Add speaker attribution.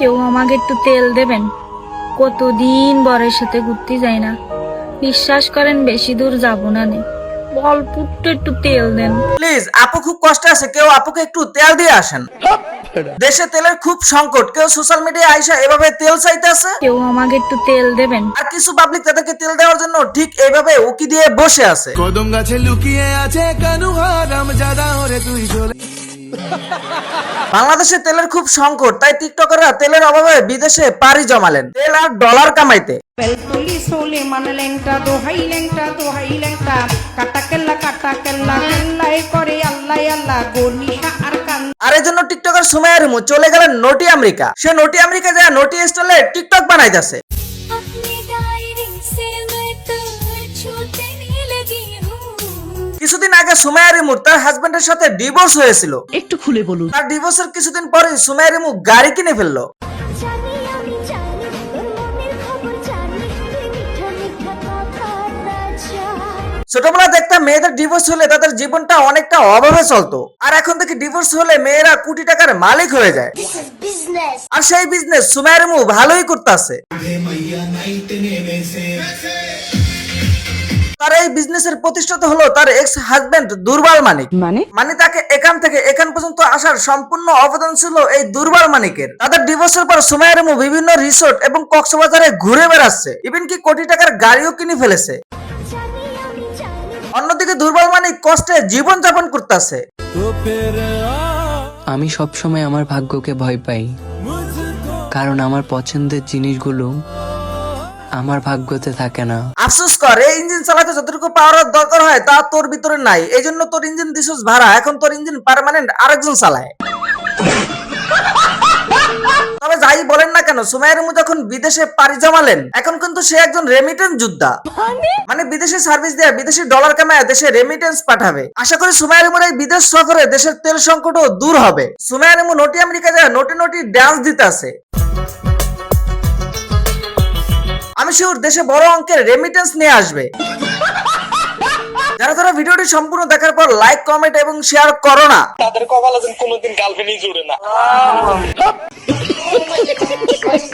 Speaker 1: কেউ আমাকে একটু তেল দেবেন? কতদিন বরের সাথে ঘুরতে যাই না, বিশ্বাস করেন বেশি দূর যাব না নে, অল্প একটু তেল দেন
Speaker 2: প্লিজ। আপু খুব কষ্টে আছে, কেউ আপুকে একটু তেল দিয়ে আসেন। দেশে তেলের খুব সংকট, কেউ সোশ্যাল মিডিয়ায় আইসা এভাবে তেল চাইতেছে।
Speaker 1: কেউ আমাকে একটু তেল দেবেন?
Speaker 2: আর কিছু পাবলিক তাদেরকে তেল দেওয়ার জন্য ঠিক এইভাবে উকি দিয়ে বসে আছে।
Speaker 3: কদম গাছে লুকিয়ে আছে কানু হারাম জাদা ওরে তুই চলে।
Speaker 2: বাংলাদেশে তেলের খুব সংকট, তাই টিকটকাররা তেলের অভাবে বিদেশে পাড়ি জমালেন তেল আর ডলার কামাইতে। আর এই জন্য টিকটকার সুমাইয়া রিমু চলে গেলেন নটি আমেরিকা। সে নটি আমেরিকা যায় নটি স্টাইলে টিকটক বানাইতেছে। কিছুদিন আগে সুমাইয়া রিমুর তার হাজবেন্ডের সাথে ডিভোর্স হয়েছিল।
Speaker 4: একটু খুলে বলুন।
Speaker 2: তার ডিভোর্সের কিছুদিন পরে সুমাইয়া রিমু গাড়ি কিনে ফেললো। ছোটবেলা দেখতাম মেয়েদের ডিভোর্স হলে তাদের জীবনটা অনেকটা অভাবে চলতো, আর এখন থেকে ডিভোর্স হলে মেয়েরা কোটি টাকার মালিক হয়ে যায়। আর সেই বিজনেস সুমাইয়া রিমু ভালোই করতেছে। তার এই বিজনেসের প্রতিষ্ঠাতা হলো তার এক্স হাজবেন্ড দুর্বল মানিক। মানে তাকে এখান থেকে এখান পর্যন্ত আসার সম্পূর্ণ অবদান ছিল এই দুর্বল মানিকের। তাদের ডিভোর্সের পর সুমাইয়া রিমু বিভিন্ন রিসোর্ট এবং কক্সবাজারে ঘুরে বেড়াচ্ছে, ইভেন কি কোটি টাকার গাড়িও কিনে ফেলেছে। অন্যদিকে দুর্বল মানিক কষ্টে জীবন যাপন করতেছে।
Speaker 5: আমি সবসময় আমার ভাগ্যকে ভয় পাই, কারণ আমার পছন্দের জিনিসগুলো আমার ভাগ্যতে থাকে না।
Speaker 2: আফসোস কর, এই ইঞ্জিন চালাতে যতটুকু পাওয়ার দরকার হয় তা তোর ভিতরে নাই, এই জন্য তোর ইঞ্জিন দিছিস ভাড়া, এখন তোর ইঞ্জিন পার্মানেন্ট আরেকজন চালায়। তবে যাই বলেন না কেন, সুমাইয়া রিমু যখন বিদেশে পাড়ি জমালেন, এখন কিন্তু সে একজন রেমিটেন্স যোদ্ধা। মানে বিদেশে সার্ভিস দেয়া, বিদেশি ডলার কামায় দেশে রেমিটেন্স পাঠাবে। আশা করি সুমাইয়া রিমুর এই বিদেশ সফরে দেশের তেল সংকটও দূর হবে। সুমাইয়া রিমু নটি আমেরিকা যায় নটি নটি ডান্স দিতে আছে। আমি শিওর দেশে বড় অঙ্কের রেমিটেন্স নিয়ে আসবে। যারা যারা ভিডিওটি সম্পূর্ণ দেখার পর লাইক, কমেন্ট এবং শেয়ার করো না,
Speaker 6: তাদের কপালে কোনোদিন গার্লফ্রেন্ডই জুড়ে না।